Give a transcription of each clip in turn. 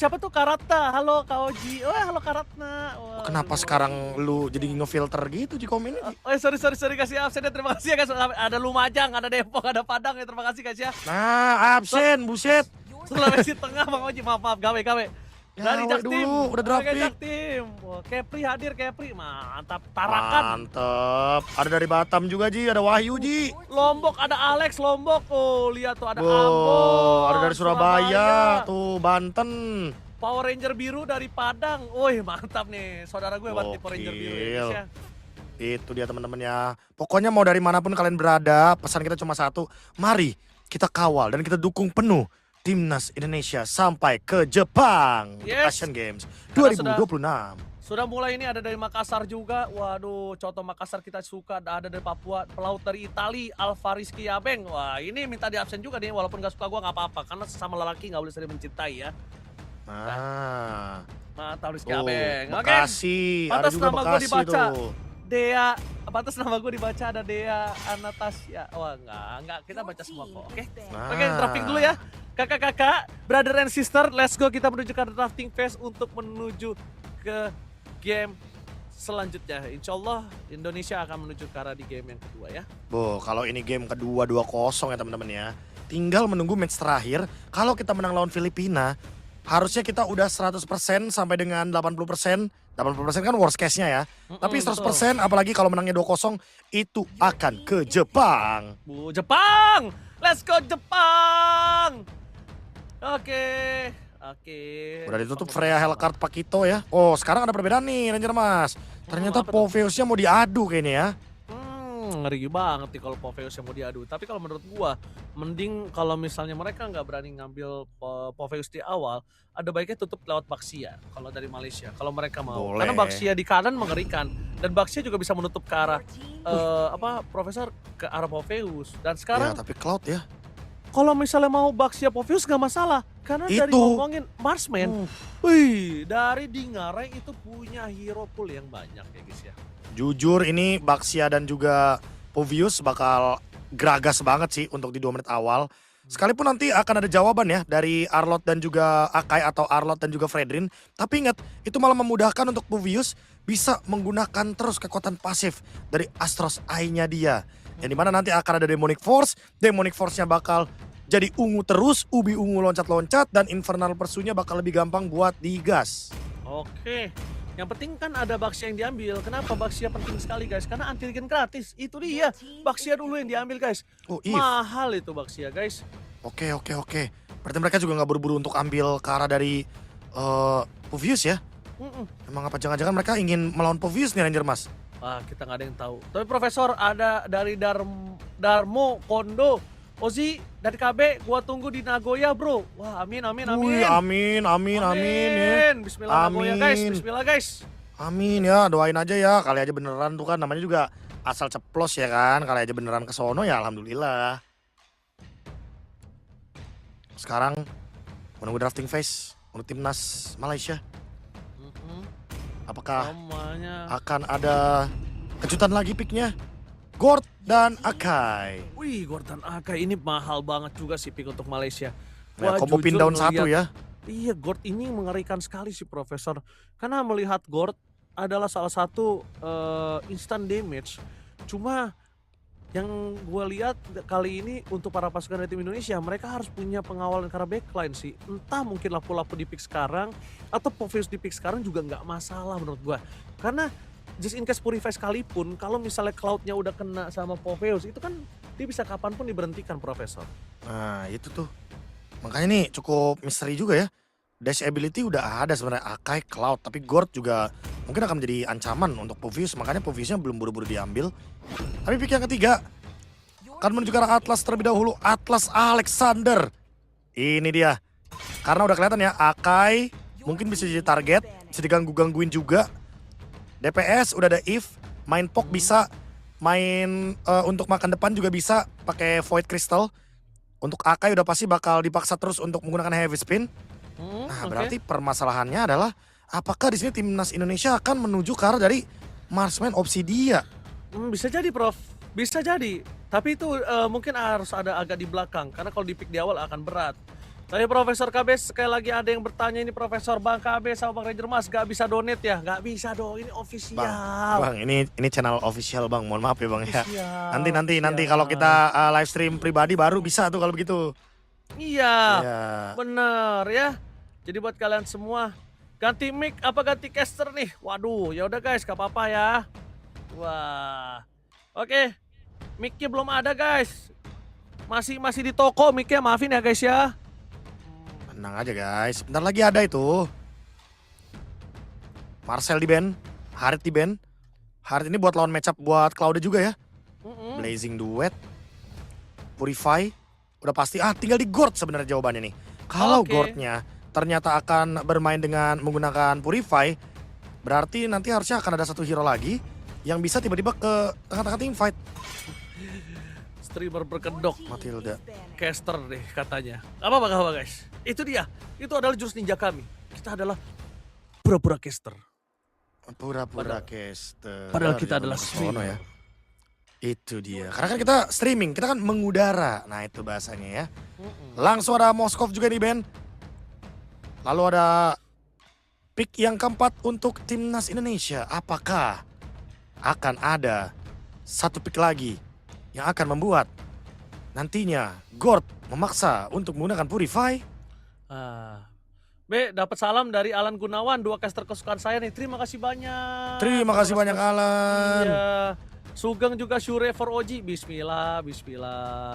siapa tuh Karatna? Halo Kak Oji. Oh, halo Karatna. Kenapa Waduh. sekarang lu jadi ngefilter gitu di komennya? Oh, sorry kasih absen ya. Terima kasih ya guys. Ada Lumajang, ada Depok, ada Padang ya. Terima kasih guys ya. Nah, absen, buset. Sulawesi Tengah Bang Oji. Maaf, gawe. Dari Gawe Jaktim. dulu, udah draft Oke, pick. Jaktim. Wah, Kepri hadir, Kepri. Mantap. Tarakan. Mantep. Ada dari Batam juga, Ji. Ada Wahyu, Ji. Lombok ada Alex Lombok. Oh, lihat tuh ada Wow, Ambon. ada dari Surabaya. Tuh, Banten. Power Ranger biru dari Padang. Wih, mantap nih. Saudara gue buat Power Ranger biru Gokil. Indonesia. Itu dia teman-teman ya. Pokoknya mau dari manapun kalian berada, pesan kita cuma satu. Mari kita kawal dan kita dukung penuh Timnas Indonesia sampai ke Jepang. Yes. Asian Games Karena 2026. Sudah mulai ini ada dari Makassar juga. Waduh, contoh Makassar kita suka. Ada dari Papua, pelaut dari Itali, Alvarisky Abeng. Wah, ini minta di absen juga nih. Walaupun gak suka gue gak apa-apa. Karena sesama lelaki gak boleh saling mencintai ya. Nah, Mantap Rizky tuh, Abeng. Oke. Bekasi. Ada Pantas juga nama gue Bekasi dibaca. tuh. Dea, pantas nama gue dibaca ada Dea Anastasia. Wah, enggak. Kita baca semua kok, oke? Nah. Oke, drafting dulu ya. Kakak-kakak, brother and sister, let's go. Kita menuju ke drafting phase untuk menuju ke game selanjutnya. Insya Allah Indonesia akan menuju ke arah di game yang kedua ya. Kalau ini game kedua 2-0 ya teman-teman ya. Tinggal menunggu match terakhir. Kalau kita menang lawan Filipina, harusnya kita udah 100% sampai dengan 80%. 80% kan worst case-nya ya. Tapi 100% apalagi kalau menangnya 2-0 itu akan ke Jepang. Jepang! Let's go Jepang! Oke. Udah ditutup Freya Hellcard Pakito ya. Oh, sekarang ada perbedaan nih Ranger Mas. Ternyata apa tuh? Poveusnya mau diadu kayaknya ya. Ngeri banget nih kalau Poveus yang mau diadu. Tapi kalau menurut gua, mending kalau misalnya mereka nggak berani ngambil Poveus di awal, ada baiknya tutup lewat Baxia kalau dari Malaysia. Kalau mereka mau. Boleh. Karena Baxia di kanan mengerikan dan Baxia juga bisa menutup ke arah Profesor ke arah Poveus. Dan sekarang Ya, tapi Cloud ya. kalau misalnya mau Baxia Poveus nggak masalah. Karena dari Itu. ngomongin Marksman, wih, dari Dingarai itu punya hero pool yang banyak ya guys ya. Jujur ini Baxia dan juga Poveus bakal geragas banget sih untuk di 2 menit awal. Sekalipun nanti akan ada jawaban ya dari Arlott dan juga Akai atau Arlott dan juga Fredrin. Tapi ingat, itu malah memudahkan untuk Poveus bisa menggunakan terus kekuatan pasif dari Astros Eye-nya dia. Yang dimana nanti akan ada Demonic Force. Demonic Force-nya bakal jadi ungu terus, ubi ungu loncat-loncat, dan Infernal Pursuit-nya bakal lebih gampang buat digas. Oke. Yang penting kan ada Baxia yang diambil. Kenapa Baxia penting sekali guys? Karena anti-regen gratis. Itu dia. Baxia dulu yang diambil guys. Oh, If. Mahal itu Baxia guys. Oke. Berarti mereka juga nggak buru-buru untuk ambil ke arah dari Poveus ya? Emang apa jangan-jangan mereka ingin melawan Poveus nih Ranger Mas? Wah, kita nggak ada yang tahu. Tapi Profesor ada dari Darmo Kondo. Ozi dari KB, gua tunggu di Nagoya bro. Wah, amin. Wih, amin ya. Bismillah Nagoya guys, Amin. bismillah guys. Amin ya, doain aja ya. Kali aja beneran tuh kan, namanya juga asal ceplos ya kan. Kali aja beneran ke sono ya alhamdulillah. Sekarang menunggu drafting phase untuk timnas Malaysia. Apakah Namanya. akan ada kejutan lagi picknya? Gord dan Akai. Wih, Gordon Akai ini mahal banget juga sih pick untuk Malaysia. Nah, combo pin jujur down 1 ya. Iya, Gord ini mengerikan sekali sih Profesor. Karena melihat Gord adalah salah satu instant damage. Cuma yang gue lihat kali ini untuk para pasukan dari tim Indonesia, mereka harus punya pengawalan karena backline sih. Entah mungkin lapu-lapu di pick sekarang atau Poveus di pick sekarang juga nggak masalah menurut gue. Karena just in case Purify sekalipun, kalau misalnya Cloud-nya udah kena sama Poveus, itu kan dia bisa kapanpun diberhentikan Profesor. Nah itu tuh. Makanya nih cukup misteri juga ya. Dash ability udah ada sebenarnya Akai, Cloud. Tapi Gord juga mungkin akan menjadi ancaman untuk Poveus. Makanya Poveusnya belum buru-buru diambil. Tapi pick yang ketiga. Akan menuju ke arah Atlas terlebih dahulu. Atlas Alexander. Ini dia. Karena udah kelihatan ya Akai mungkin bisa jadi target. Bisa diganggu-gangguin juga. DPS udah ada If. Main Pok bisa. Main untuk makan depan juga bisa. Pakai Void Crystal. Untuk Akai udah pasti bakal dipaksa terus untuk menggunakan Heavy Spin. Nah berarti permasalahannya adalah apakah di sini timnas Indonesia akan menuju ke arah dari Marksman Obsidia? Bisa jadi Prof, bisa jadi. Tapi itu mungkin harus ada agak di belakang. Karena kalau di pick di awal akan berat. Tadi Profesor KB sekali lagi ada yang bertanya ini Profesor Bang KB sama Bang Ranger Mas gak bisa donate ya? Gak bisa dong, ini official. Bang, ini channel official Bang, mohon maaf ya Bang ya. Official, Nanti kalau kita live stream pribadi baru bisa tuh kalau begitu. Iya, Iya. bener ya. Jadi buat kalian semua, ganti mic apa ganti caster nih? Waduh, ya udah guys, gak apa-apa ya. Wah, oke, mic-nya belum ada guys. Masih di toko mic-nya, maafin ya guys ya. Tenang aja guys, bentar lagi ada itu. Marcel di band, Harit di band. Harit ini buat lawan matchup buat Cloud juga ya. Blazing Duet, Purify, udah pasti. Tinggal di Gord sebenarnya jawabannya nih. Kalau Gordnya ternyata akan bermain dengan menggunakan Purify, berarti nanti harusnya akan ada satu hero lagi yang bisa tiba-tiba ke tengah-tengah team fight. Streamer berkedok. Matilda. Caster deh katanya. Apa guys? Itu dia. Itu adalah jurus ninja kami. Kita adalah pura-pura caster. Pura-pura caster. Padahal kita Dia adalah bener-bener streamer. ya. Itu dia. Karena kan kita streaming, kita kan mengudara. Nah itu bahasanya ya. Langsung ada Moskov juga di band. Lalu ada pick yang keempat untuk timnas Indonesia. Apakah akan ada satu pick lagi yang akan membuat nantinya Gord memaksa untuk menggunakan Purify? Dapat salam dari Alan Gunawan, 2 caster kesukaan saya nih. Terima kasih banyak. Terima kasih banyak Alan. Iya. Sugeng juga Shure for Oji. Bismillah. Bismillah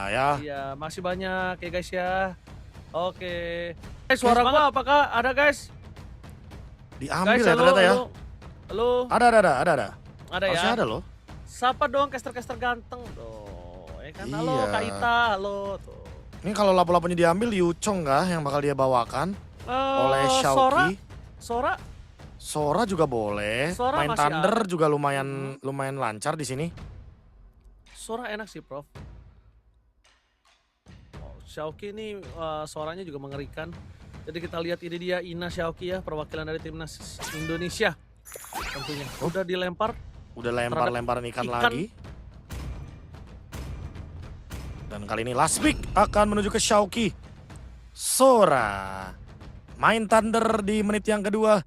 ya. Iya, masih banyak ya guys ya. Oke. Suara gua apakah ada guys? Diambil Guys, ya ternyata ya. Halo. Ada. Ada ya. Harusnya ada loh. Sapa dong caster-caster ganteng dong. Ya kan, halo Iya. Kak Ita, halo tuh. Ini kalau lapu-lapunya diambil Yuchong kah yang bakal dia bawakan oleh Xiaoqi. Sora juga boleh. Sora Main masih Thunder ada. juga lumayan lancar di sini. Sora enak sih, Prof. Xiaoqi ini suaranya juga mengerikan. Jadi kita lihat ini dia Ina Xiaoqi ya, perwakilan dari timnas Indonesia. Tentunya. Udah dilempar. Udah lempar-lemparan ikan lagi. Dan kali ini last pick akan menuju ke Xiaoqi. Sora. Main Thunder di menit yang kedua.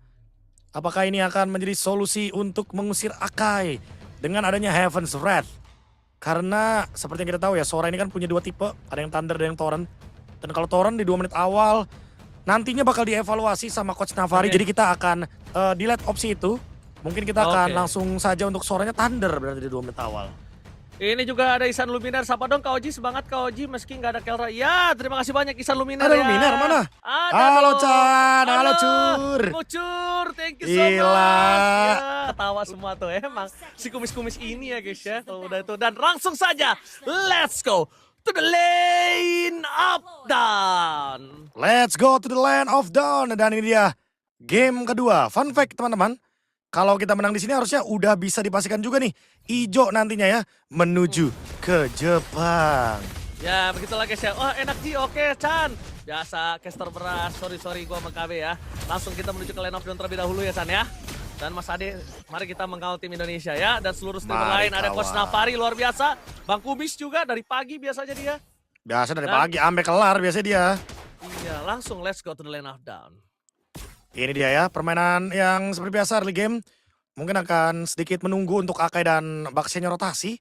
Apakah ini akan menjadi solusi untuk mengusir Akai dengan adanya Heaven's Wrath? Karena seperti yang kita tahu ya, Sora ini kan punya 2 tipe. Ada yang Thunder dan yang Torrent. Dan kalau Torrent di 2 menit awal, nantinya bakal dievaluasi sama Coach Navari. Jadi kita akan delete opsi itu. Mungkin kita akan langsung saja untuk Soranya Thunder berarti di 2 menit awal. Ini juga ada Isan Luminar. Sapa dong Kak Oji, semangat Kak Oji meski nggak ada Kelra. Ya, terima kasih banyak Isan Luminar Ada ya. Luminar mana? Ada Halo dong. Chan, halo Cur. Cur, thank you so Gila. much. Ya, ketawa semua tuh emang si kumis-kumis ini ya guys ya. Kalau udah itu dan langsung saja let's go to the lane up down. Let's go to the land of dawn. Dan ini dia game kedua. Fun fact teman-teman. Kalau kita menang di sini harusnya udah bisa dipastikan juga nih Ijo nantinya ya menuju ke Jepang. Ya begitulah guys ya. Oh enak Ji, oke Chan. Biasa caster beras, sorry gua sama KB ya. Langsung kita menuju ke lane of down terlebih dahulu ya Chan ya. Dan Mas Ade, mari kita mengawal tim Indonesia ya. Dan seluruh streamer lain ada Coach Navari luar biasa. Bang Kumis juga dari pagi biasanya dia. Biasa dari pagi sampai kelar biasanya dia. Iya langsung let's go to the lane of down. Ini dia ya, permainan yang seperti biasa early game. Mungkin akan sedikit menunggu untuk Akai dan Baxianya rotasi.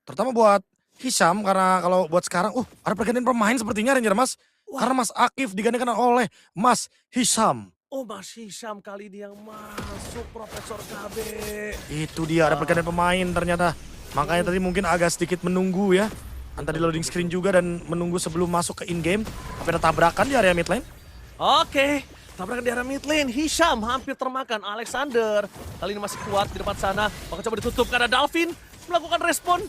Terutama buat Hisham, karena kalau buat sekarang, ada pergantian pemain sepertinya Ranger Mas. Karena Mas Akif digantikan oleh Mas Hisham. Oh Mas Hisham kali ini yang masuk Profesor KB. Itu dia, ada pergantian pemain ternyata. Makanya tadi mungkin agak sedikit menunggu ya. Antara di loading screen juga dan menunggu sebelum masuk ke in-game. Tapi ada tabrakan di area mid lane. Oke. Tabrakan di area mid lane, Hisham hampir termakan. Alexander kali ini masih kuat di depan sana. Bakal coba ditutup karena Dalvin melakukan respon.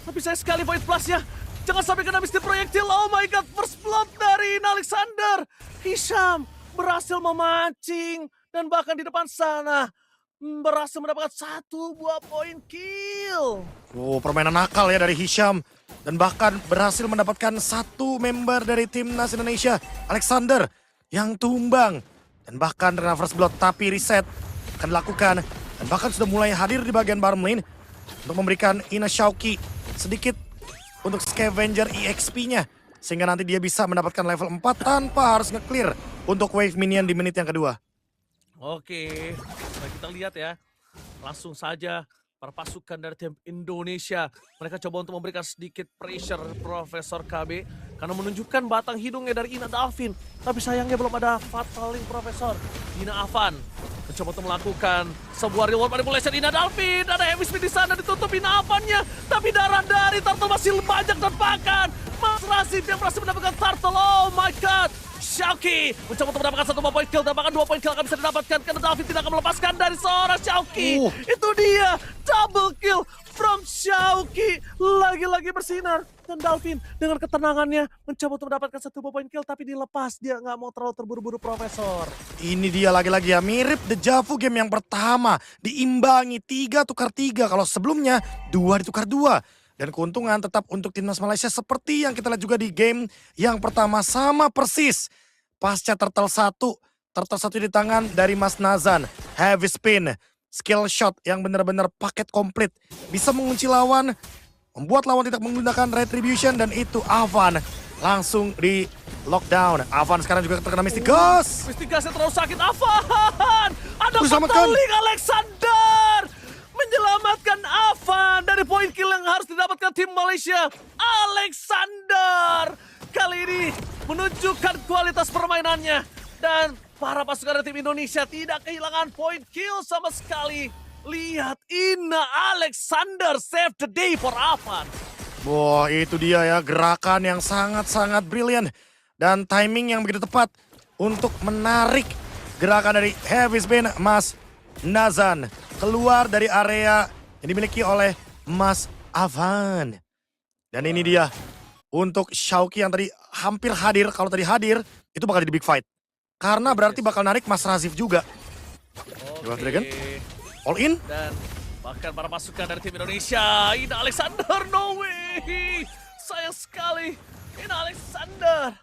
Tapi saya sekali void plusnya. Jangan sampai kena misteri proyektil. Oh my god, first blood dari Alexander. Hisham berhasil memancing. Dan bahkan di depan sana berhasil mendapatkan 1 buah poin kill. Permainan nakal ya dari Hisham. Dan bahkan berhasil mendapatkan 1 member dari timnas Indonesia, Alexander, yang tumbang. Dan bahkan terkena first blood, tapi reset akan dilakukan. Dan bahkan sudah mulai hadir di bagian bottom lane untuk memberikan Ina Xiaoqi sedikit untuk scavenger EXP-nya. sehingga nanti dia bisa mendapatkan level 4 tanpa harus nge-clear untuk wave minion di menit yang kedua. Oke, nah kita lihat ya. Langsung saja para pasukan dari tim Indonesia. Mereka coba untuk memberikan sedikit pressure Profesor KB. Karena menunjukkan batang hidungnya dari Ina Dalvin. Tapi sayangnya belum ada Fatal Link Profesor. Ina Avan mencoba untuk melakukan sebuah reward manipulation. Ina Dalvin, ada heavy speed di sana, ditutup Ina Avannya. Tapi darah dari Turtle masih banyak dan bahkan Mas Razif yang berhasil mendapatkan Turtle. Oh my god. Xiaoqi mencoba untuk mendapatkan 1 point kill dan bahkan 2 point kill akan bisa didapatkan karena Dalvin tidak akan melepaskan dari seorang Xiaoqi. Itu dia, double kill from Xiaoqi. Lagi-lagi bersinar. Dan Dalvin dengan ketenangannya mencoba untuk mendapatkan 1 point kill tapi dilepas. Dia nggak mau terlalu terburu-buru Profesor. Ini dia lagi-lagi ya, mirip Deja Vu game yang pertama. Diimbangi 3 tukar 3, kalau sebelumnya 2 ditukar 2. Dan keuntungan tetap untuk timnas Malaysia seperti yang kita lihat juga di game yang pertama, sama persis. Pasca Turtle 1 di tangan dari Mas Nazan. Heavy spin, skill shot yang benar-benar paket komplit. Bisa mengunci lawan, membuat lawan tidak menggunakan retribution, dan itu Avan langsung di lockdown. Avan sekarang juga terkena Mystic Ghost. Mystic Ghost yang terlalu sakit, Avan! Ada Diselamatkan. Fatal Link Alexander! Menyelamatkan Avan dari poin kill yang harus didapatkan tim Malaysia. Alexander kali ini menunjukkan kualitas permainannya. Dan para pasukan dari tim Indonesia tidak kehilangan poin kill sama sekali. Lihat, Ina Alexander save the day for Avan. Wah, itu dia ya, gerakan yang sangat-sangat brilian. Dan timing yang begitu tepat untuk menarik gerakan dari Heavy Spin Mas Nazan keluar dari area yang dimiliki oleh Mas Avan. Dan ini dia untuk Xiaoqi yang tadi hampir hadir. Kalau tadi hadir, itu bakal jadi big fight. Karena berarti bakal narik Mas Razif juga. Dua Dragon, all in. Dan bahkan para pasukan dari tim Indonesia, Ina Alexander, no way. Sayang sekali, Ina Alexander.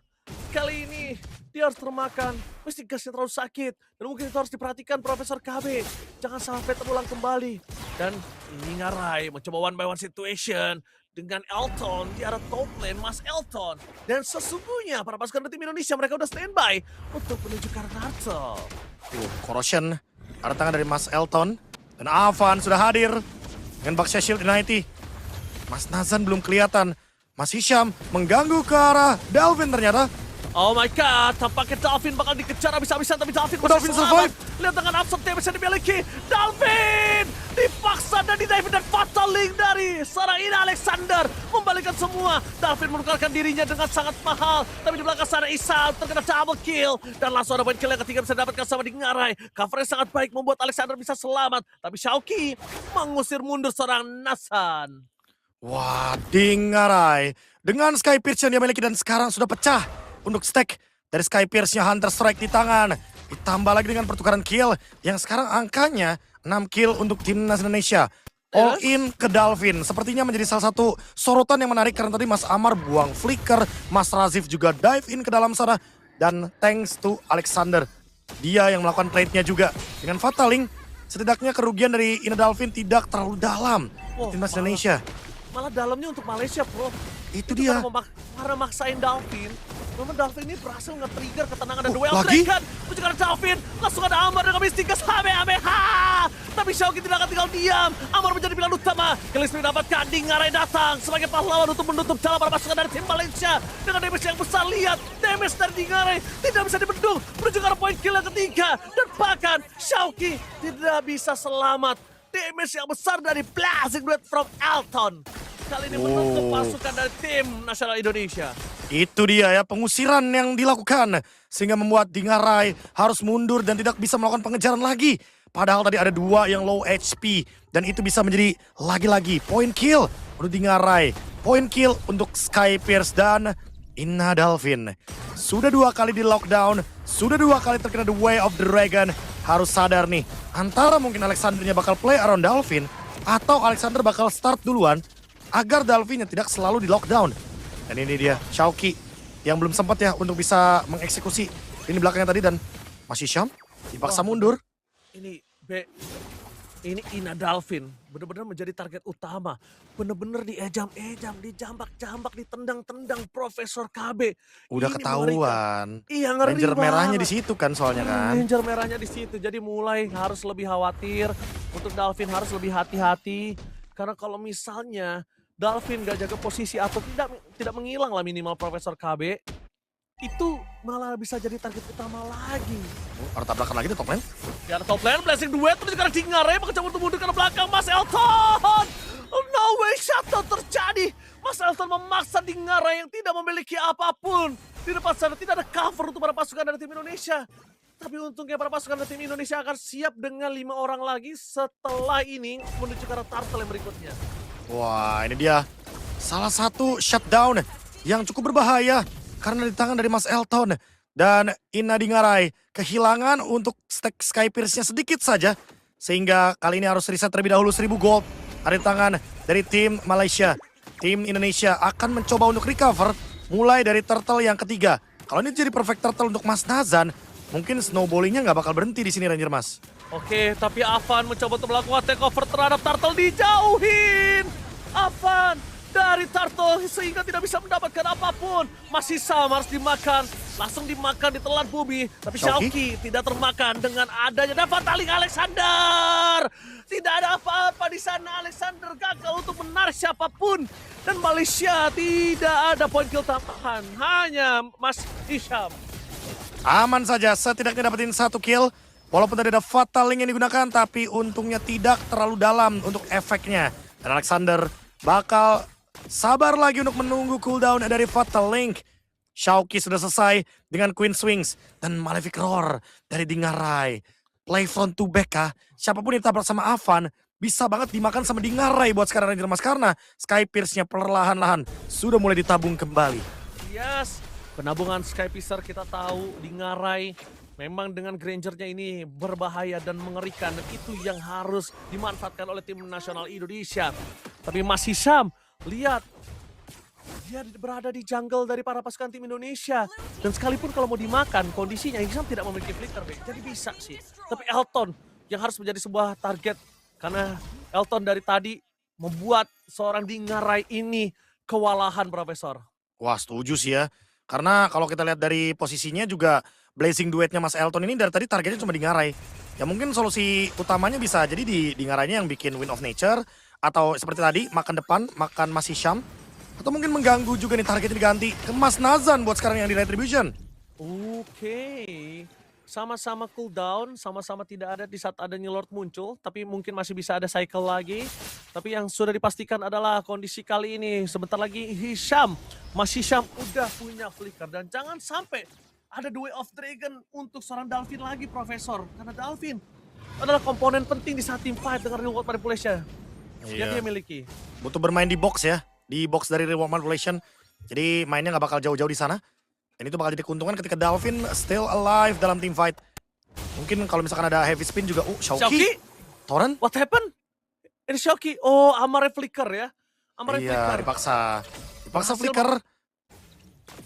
Kali ini dia harus termakan. Mystic Ghost yang terlalu sakit. Dan mungkin itu harus diperhatikan Profesor KB. Jangan sampai terulang kembali. Dan ini Ngarai mencoba one by one situation dengan Elton di arah top lane, Mas Elton. Dan sesungguhnya para pasukan dari tim Indonesia, mereka udah standby untuk menuju ke Turtle. Corrosion ada tangan dari Mas Elton. Dan Avan sudah hadir dengan Baksha Shield Unity. Mas Nazan belum kelihatan. Mas Hisham mengganggu ke arah Dalvin ternyata. Oh my god, tampaknya Dalvin bakal dikejar habis-habisan, tapi Dalvin Dalvin survive. Lihat dengan absurd damage yang dimiliki. Dalvin dipaksa dan didiving dan Fatal Link dari seorang Ina Alexander. Membalikkan semua. Dalvin menukarkan dirinya dengan sangat mahal. Tapi di belakang sana Isa terkena double kill. Dan langsung ada point kill yang ketiga bisa didapatkan sama di Ngarai. Covernya sangat baik membuat Alexander bisa selamat. Tapi Xiaoqi mengusir mundur seorang Nasan. Wah, Ngarai dengan Sky Pierce yang dia miliki dan sekarang sudah pecah untuk stack dari Sky Pierce-nya. Hunter Strike di tangan. Ditambah lagi dengan pertukaran kill yang sekarang angkanya 6 kill untuk timnas Indonesia. All in ke Dalvin. Sepertinya menjadi salah satu sorotan yang menarik karena tadi Mas Amar buang flicker. Mas Razif juga dive in ke dalam sana. Dan thanks to Alexander. Dia yang melakukan trade-nya juga. Dengan Fatal Link, setidaknya kerugian dari Ina Dalvin tidak terlalu dalam. Timnas Indonesia. Malah dalamnya untuk Malaysia, bro. Itu dia. Karena maksain Dalvin. Memang Dalvin ini berhasil nge-trigger ketenangan dan duel lagi? Dragon. Menunjukkan Dalvin. Langsung ada Amar dengan Mystic Ghost. Tapi Xiaoqi tidak akan tinggal diam. Amar menjadi pilihan utama. Gillespie mendapatkan Ngarai datang sebagai pahlawan untuk menutup jalan para pasukan dari tim Malaysia. Dengan damage yang besar, lihat. Damage dari Ngarai tidak bisa dibendung. Menunjukkan poin kill yang ketiga. Dan bahkan Xiaoqi tidak bisa selamat. Damage yang besar dari Blazing Red from Elton. Kali ini menutup pasukan dari tim nasional Indonesia. Itu dia ya, pengusiran yang dilakukan. Sehingga membuat Ngarai harus mundur dan tidak bisa melakukan pengejaran lagi. Padahal tadi ada 2 yang low HP. Dan itu bisa menjadi lagi-lagi point kill untuk Ngarai. Point kill untuk Sky Pierce dan Ina Dalvin. Sudah 2 kali di lockdown. Sudah 2 kali terkena The Way of the Dragon. Harus sadar nih, antara mungkin Alexandernya bakal play around Dalvin. Atau Alexander bakal start duluan. Agar Dalvinnya tidak selalu di lockdown. Dan ini dia, Xiaoqi yang belum sempat ya untuk bisa mengeksekusi ini belakangnya tadi. Dan Mas Hisham dipaksa mundur. Ini Ini Ina Dalvin benar-benar menjadi target utama. Benar-benar diejam-ejam, dijambak-jambak, ditendang-tendang Profesor KB. Udah Ini mengerikan. ketahuan. Iya, ngeri Ranger merahnya di banget. situ kan soalnya kan. Ranger merahnya di situ. Jadi mulai harus lebih khawatir. Untuk Dalvin harus lebih hati-hati. Karena kalau misalnya Dalvin gak jaga posisi atau tidak menghilang lah minimal Profesor KB, itu malah bisa jadi target utama lagi. Orang tabrakan lagi di top lane. Di ada top lane, blessing duet, terus sekarang Dingare mengejar untuk mundur ke belakang Mas Elton. No way, shutdown terjadi. Mas Elton memaksa Dingare yang tidak memiliki apapun. Di depan sana tidak ada cover untuk para pasukan dari tim Indonesia. Tapi untungnya para pasukan dari tim Indonesia akan siap dengan 5 orang lagi setelah ini menuju ke arah turtle yang berikutnya. Wah, ini dia salah satu shutdown yang cukup berbahaya karena di tangan dari Mas Elton. Dan Ina Dingarai kehilangan untuk stack Sky Pierce-nya sedikit saja. Sehingga kali ini harus reset terlebih dahulu 1000 gold. Ada di tangan dari tim Malaysia. Tim Indonesia akan mencoba untuk recover mulai dari turtle yang ketiga. Kalau ini jadi perfect turtle untuk Mas Nazan, mungkin snowballingnya nggak bakal berhenti di sini Ranger Mas. Oke, tapi Avan mencoba untuk melakukan takeover terhadap Turtle, dijauhin. Avan dari Turtle sehingga tidak bisa mendapatkan apapun. Masih sama harus dimakan. Langsung dimakan, ditelan bumi. Tapi Xiaoqi tidak termakan dengan adanya dan Fataling Alexander. Tidak ada apa-apa di sana. Alexander gagal untuk menarik siapapun. Dan Malaysia tidak ada poin kill tambahan. Hanya Mas Hisham. Aman saja, setidaknya dapetin 1 kill. Walaupun tadi ada Fatal Link yang digunakan, tapi untungnya tidak terlalu dalam untuk efeknya. Dan Alexander bakal sabar lagi untuk menunggu cooldown dari Fatal Link. Xiaoqi sudah selesai dengan Queen Swings. Dan Malefic Roar dari Dingarai. Play front to back kah? Siapapun yang ditabrak sama Avan, bisa banget dimakan sama Dingarai buat sekarang Ranger Mas. Karena Sky Pierce-nya perlahan-lahan sudah mulai ditabung kembali. Yes, penabungan Sky Piercer kita tahu Dingarai memang dengan Granger-nya ini berbahaya dan mengerikan. Dan itu yang harus dimanfaatkan oleh tim nasional Indonesia. Tapi Mas Hisham, lihat. Dia berada di jungle dari para pasukan tim Indonesia. Dan sekalipun kalau mau dimakan, kondisinya Hisham tidak memiliki flicker. Jadi bisa sih. Tapi Elton yang harus menjadi sebuah target. Karena Elton dari tadi membuat seorang Dingarai ini kewalahan, Profesor. Wah, setuju sih ya. Karena kalau kita lihat dari posisinya juga blazing duetnya Mas Elton ini dari tadi targetnya cuma Dingarai. Ya mungkin solusi utamanya bisa jadi di Dingarainya yang bikin Wind of Nature. Atau seperti tadi, makan depan, makan Mas Hisham. Atau mungkin mengganggu juga nih targetnya diganti ke Mas Nazan buat sekarang yang di Retribution. Oke. Sama-sama cooldown, sama-sama tidak ada di saat adanya Lord muncul. Tapi mungkin masih bisa ada cycle lagi. Tapi yang sudah dipastikan adalah kondisi kali ini. Sebentar lagi Hisham, Mas Hisham udah punya flicker. Dan jangan sampai ada The Way of Dragon untuk seorang Dalvin lagi, Profesor. Karena Dalvin adalah komponen penting di saat team fight dengan reward manipulation yang dia miliki. Butuh bermain di box ya. Di box dari reward manipulation. Jadi mainnya nggak bakal jauh-jauh di sana. Dan itu bakal jadi keuntungan ketika Dalvin still alive dalam team fight. Mungkin kalau misalkan ada heavy spin juga. Xiaoqi? Torrent? What happened? Ini Xiaoqi. Oh, Amare flicker ya. Amare Iya, flicker. dipaksa flicker.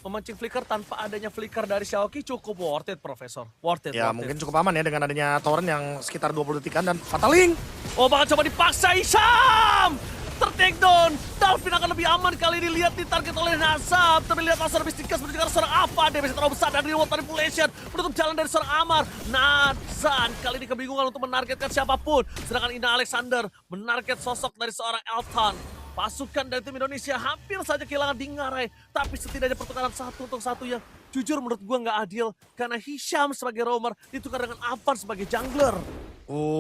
Memancing flicker tanpa adanya flicker dari Xiaoqi cukup worth it, Profesor. Worth it, Ya worth mungkin it. cukup aman ya dengan adanya Torrent yang sekitar 20 detikan dan Fataling. Oh, bakal coba dipaksa Hisham! Ter-take down. Dalvin akan lebih aman kali ini, lihat ditarget oleh Nasab. Tapi lihat langsung habis digas menuju ke seorang Ava. Dia bisa terlalu besar dan reward manipulation menutup jalan dari seorang Amar. Nazan kali ini kebingungan untuk menargetkan siapapun. Sedangkan Ina Alexander menarget sosok dari seorang Elton. Pasukan dari tim Indonesia hampir saja kehilangan Dingarai. Tapi setidaknya pertukaran 1 untuk 1 yang jujur menurut gue nggak adil. Karena Hisham sebagai roamer ditukar dengan Avan sebagai jungler.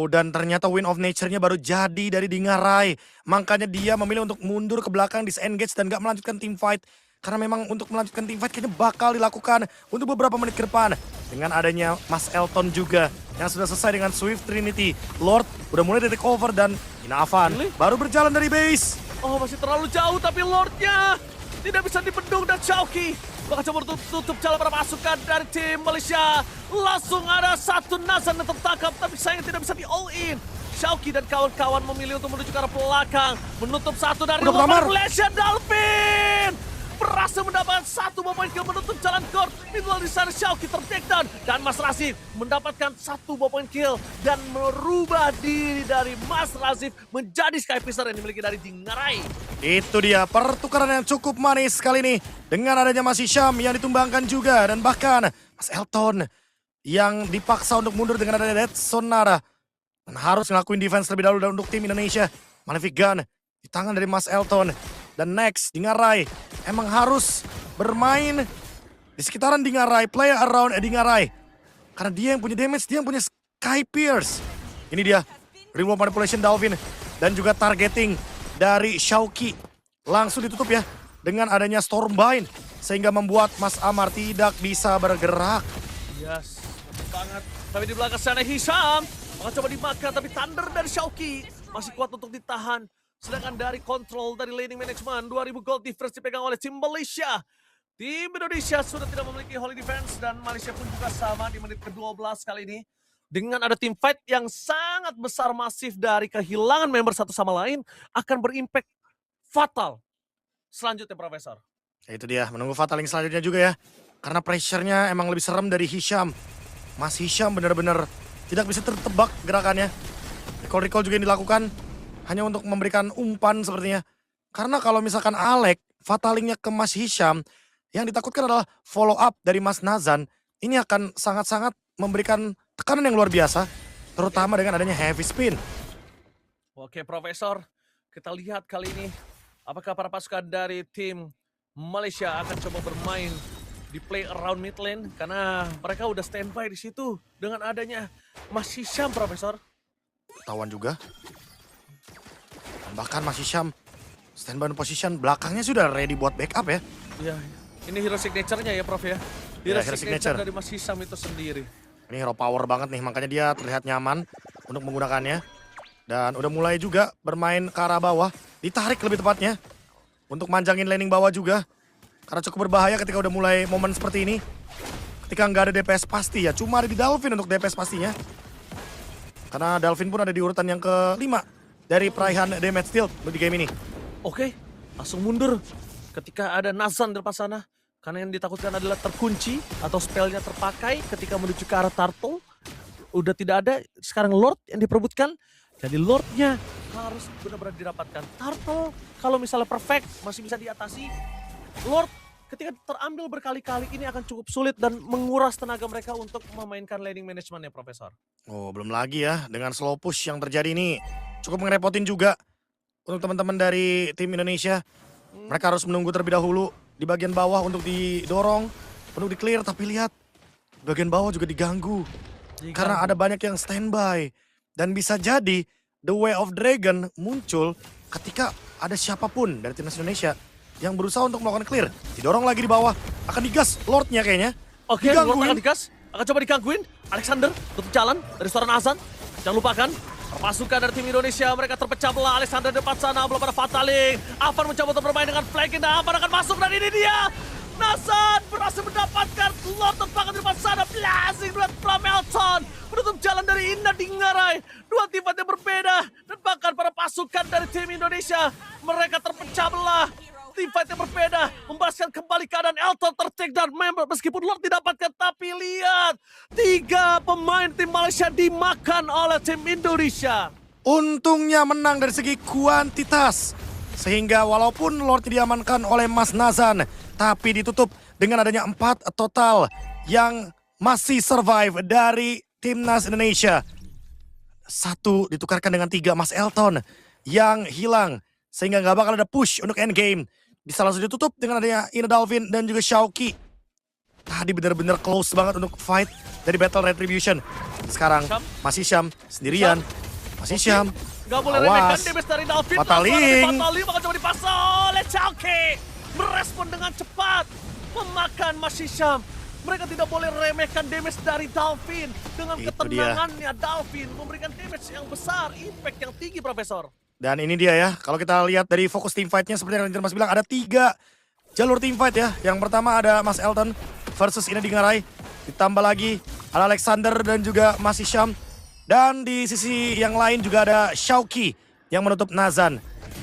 Dan ternyata Wind of Nature-nya baru jadi dari Dingarai. Makanya dia memilih untuk mundur ke belakang, disengage dan gak melanjutkan team fight. Karena memang untuk melanjutkan team fight kayaknya bakal dilakukan untuk beberapa menit ke depan. Dengan adanya Mas Elton juga yang sudah selesai dengan Swift Trinity. Lord udah mulai di take over dan Ina Avan baru berjalan dari base. Oh, masih terlalu jauh tapi Lordnya tidak bisa dibendung dan Xiaoqi bakal coba tutup jalan para pasukan dari tim Malaysia. Langsung ada satu Nazan yang tertangkap tapi sayang tidak bisa di all in. Xiaoqi dan kawan-kawan memilih untuk menuju ke arah belakang. Menutup satu dari Udah Malaysia. Dalvin berhasil mendapatkan 1 poin kill menutup jalan Gord. Meanwhile di sana Xiaoqi tertakedown dan Mas Razif mendapatkan 1 poin kill dan merubah diri dari Mas Razif menjadi Sky Piercer yang dimiliki dari Dingarai. Itu dia pertukaran yang cukup manis kali ini. Dengan adanya Mas Hisham yang ditumbangkan juga. Dan bahkan Mas Elton yang dipaksa untuk mundur dengan adanya Dead Sonara. Dan harus ngelakuin defense terlebih dahulu untuk tim Indonesia. Malefic Gun di tangan dari Mas Elton. Dan next Dingarai emang harus bermain di sekitaran Dingarai. Play around Dingarai. Karena dia yang punya damage, dia yang punya Sky Pierce. Ini dia Remote Manipulation Dalvin. Dan juga targeting dari Xiaoqi. Langsung ditutup ya dengan adanya Stormbind. Sehingga membuat Mas Amar tidak bisa bergerak. Yes, banget. Tapi di belakang sana Hisham akan coba dimakan, tapi Thunder dari Xiaoqi masih kuat untuk ditahan. Sedangkan dari kontrol dari laning management, 2000 gold difference dipegang oleh tim Malaysia. Tim Indonesia sudah tidak memiliki holy defense dan Malaysia pun juga sama di menit ke-12 kali ini. Dengan ada tim fight yang sangat besar masif dari kehilangan member satu sama lain akan berimpact fatal. Selanjutnya Profesor. Ya itu dia, menunggu Fataling selanjutnya juga ya. Karena pressure-nya emang lebih serem dari Hisham. Mas Hisham benar-benar tidak bisa tertebak gerakannya. Recall-recall juga yang dilakukan hanya untuk memberikan umpan sepertinya. Karena kalau misalkan Alek, Fatalingnya ke Mas Hisham, yang ditakutkan adalah follow up dari Mas Nazan. Ini akan sangat-sangat memberikan tekanan yang luar biasa. Terutama dengan adanya heavy spin. Oke Profesor, kita lihat kali ini apakah para pasukan dari tim Malaysia akan coba bermain di play around mid lane karena mereka udah standby di situ dengan adanya Mas Hisham Profesor. Tawan juga. Dan bahkan Mas Hisham standby position belakangnya sudah ready buat backup ya. Iya, ini hero signature-nya ya Prof ya. Iya, Hero signature dari Mas Hisham itu sendiri. Ini hero power banget nih, makanya dia terlihat nyaman untuk menggunakannya. Dan udah mulai juga bermain ke arah bawah, ditarik lebih tepatnya. Untuk manjangin laning bawah juga. Karena cukup berbahaya ketika udah mulai momen seperti ini. Ketika nggak ada DPS pasti ya, cuma ada di Dalvin untuk DPS pastinya. Karena Dalvin pun ada di urutan yang ke-5 dari peraihan damage dealt di game ini. Oke, langsung mundur ketika ada Nazan di depan sana. Karena yang ditakutkan adalah terkunci atau spellnya terpakai ketika menuju ke arah Turtle. Udah tidak ada, sekarang Lord yang diperebutkan. Jadi Lordnya harus benar-benar didapatkan. Turtle kalau misalnya perfect masih bisa diatasi. Lord ketika terambil berkali-kali ini akan cukup sulit dan menguras tenaga mereka untuk memainkan laning managementnya Profesor. Oh belum lagi ya, dengan slow push yang terjadi ini cukup ngerepotin juga untuk teman-teman dari tim Indonesia. Mereka harus menunggu terlebih dahulu di bagian bawah untuk didorong, untuk di-clear. Tapi lihat, bagian bawah juga diganggu. Karena ada banyak yang standby. Dan bisa jadi The Way of Dragon muncul ketika ada siapapun dari timnas Indonesia yang berusaha untuk melakukan clear. Didorong lagi di bawah, akan digas Lordnya kayaknya. Oke, Lord akan digas, akan coba digangguin. Alexander tutup jalan dari suara Nazan. Jangan lupakan, pasukan dari tim Indonesia mereka terpecah belah. Alexander di depan sana, belum ada Fataling. Avan mencoba untuk bermain dengan flanking dan Avan akan masuk dan ini dia. Nazan berhasil mendapatkan Lord terpakat di depan sana. Blazing Red from Elton. Menutup jalan dari Inna Dingarai. Dua tim fight yang berbeda. Dan bahkan para pasukan dari tim Indonesia mereka terpecah belah. Tim fight yang berbeda membahaskan kembali keadaan Elton tertake dan member meskipun Lord didapatkan, tapi lihat 3 pemain tim Malaysia dimakan oleh tim Indonesia. Untungnya menang dari segi kuantitas. Sehingga walaupun Lord diamankan oleh Mas Nazan, tapi ditutup dengan adanya 4 total yang masih survive dari timnas Indonesia. 1 ditukarkan dengan 3 Mas Elton yang hilang. Sehingga nggak bakal ada push untuk endgame. Bisa langsung ditutup dengan adanya Ina Dalvin dan juga Xiaoqi. Tadi benar-benar close banget untuk fight dari Battle Retribution. Sekarang Mas Hisham sendirian. Mas Hisham. Gak boleh remehkan damage dari Dalvin. Fataling. Fataling bakal coba dipasang oleh Xiaoqi. Merespon dengan cepat. Memakan Mas Hisham. Mereka tidak boleh remehkan damage dari Dalvin. Dengan ketenangannya Dalvin memberikan damage yang besar. Impact yang tinggi Profesor. Dan ini dia ya, kalau kita lihat dari fokus team fight-nya seperti yang Mas bilang ada 3 jalur team fight ya. Yang pertama ada Mas Elton versus Ina Dingarai. Ditambah lagi ada Alexander dan juga Mas Hisham. Dan di sisi yang lain juga ada Xiaoqi yang menutup Nazan.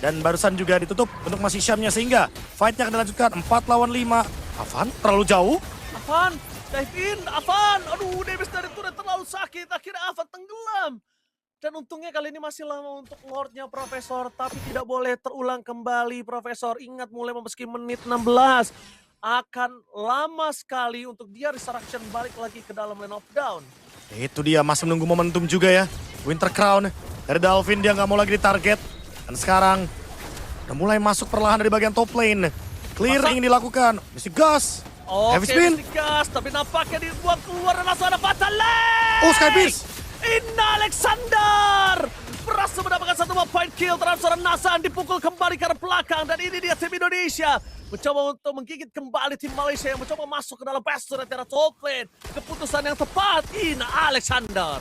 Dan barusan juga ditutup untuk Mas Hishamnya sehingga fight-nya akan dilanjutkan 4 lawan 5. Avan terlalu jauh. Avan, dive in, Avan. Aduh, damage dari turret terlalu sakit. Akhirnya Avan tenggelam. Dan untungnya kali ini masih lama untuk Lordnya Profesor. Tapi tidak boleh terulang kembali Profesor. Ingat mulai memasuki menit 16. Akan lama sekali untuk dia resurrection balik lagi ke dalam lane of down. Itu dia masih menunggu momentum juga ya. Winter Crown dari Dalvin dia nggak mau lagi ditarget. Dan sekarang udah mulai masuk perlahan dari bagian top lane. Clear ingin dilakukan. Mystic Gus. Heavy spin. Gas, tapi nampaknya dibuang keluar dan langsung ada Fatal Lane. Oh, Sky Beast. Ina Alexander berhasil mendapatkan satu point kill terhadap seorang Nasan, dipukul kembali ke arah belakang. Dan ini dia tim Indonesia mencoba untuk menggigit kembali tim Malaysia yang mencoba masuk ke dalam bastion antara top lane. Keputusan yang tepat, Ina Alexander.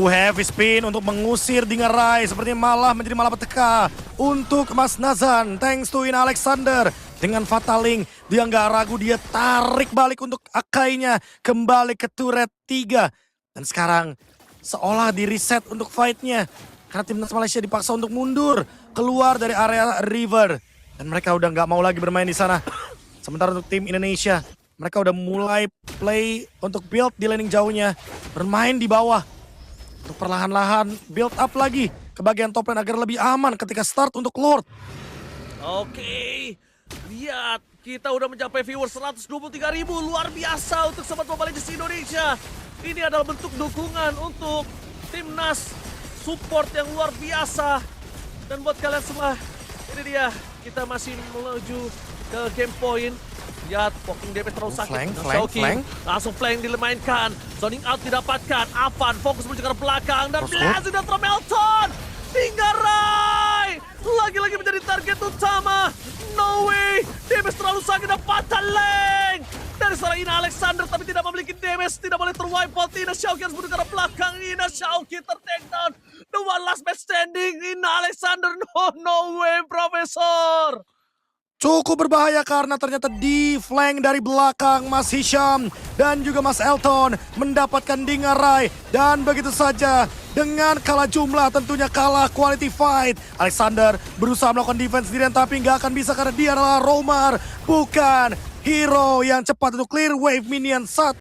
Heavy spin untuk mengusir Dingerai. Sepertinya malah menjadi malapetaka untuk Mas Nazan. Thanks to Ina Alexander. Dengan Fataling, dia nggak ragu, dia tarik balik untuk Akainya. Kembali ke turret 3. Dan sekarang seolah di reset untuk fight-nya. Karena timnas Malaysia dipaksa untuk mundur keluar dari area river. Dan mereka udah nggak mau lagi bermain di sana. Sementara untuk tim Indonesia, mereka udah mulai play untuk build di laning jauhnya. Bermain di bawah. Untuk perlahan-lahan build up lagi ke bagian top lane agar lebih aman ketika start untuk Lord. Oke, lihat kita udah mencapai viewers 123.000. Luar biasa untuk Sobat Mobile Legends Indonesia. Ini adalah bentuk dukungan untuk timnas, support yang luar biasa. Dan buat kalian semua, ini dia, kita masih menuju ke game point. Lihat, poking damage terlalu sakit. Flank. Langsung flank dimainkan. Zoning out didapatkan. Avan fokus menuju ke belakang. Dan Blaz sudah Melton. Dingerai lagi-lagi menjadi target utama. No way. Damage terlalu sakit dan Fatal Lane dari seorang Ina Alexander, tapi tidak memiliki damage. Tidak boleh terwipe out. Ina Xiaoqi harus menuju ke belakang. Ina Xiaoqi ter-take down. The one last match standing. Ina Alexander. No way, Profesor. Cukup berbahaya karena ternyata di flank dari belakang Mas Hisham dan juga Mas Elton mendapatkan Dingerai. Dan begitu saja dengan kalah jumlah, tentunya kalah quality fight. Alexander berusaha melakukan defense sendirian tapi nggak akan bisa karena dia adalah Romar, bukan hero yang cepat untuk clear wave minion saat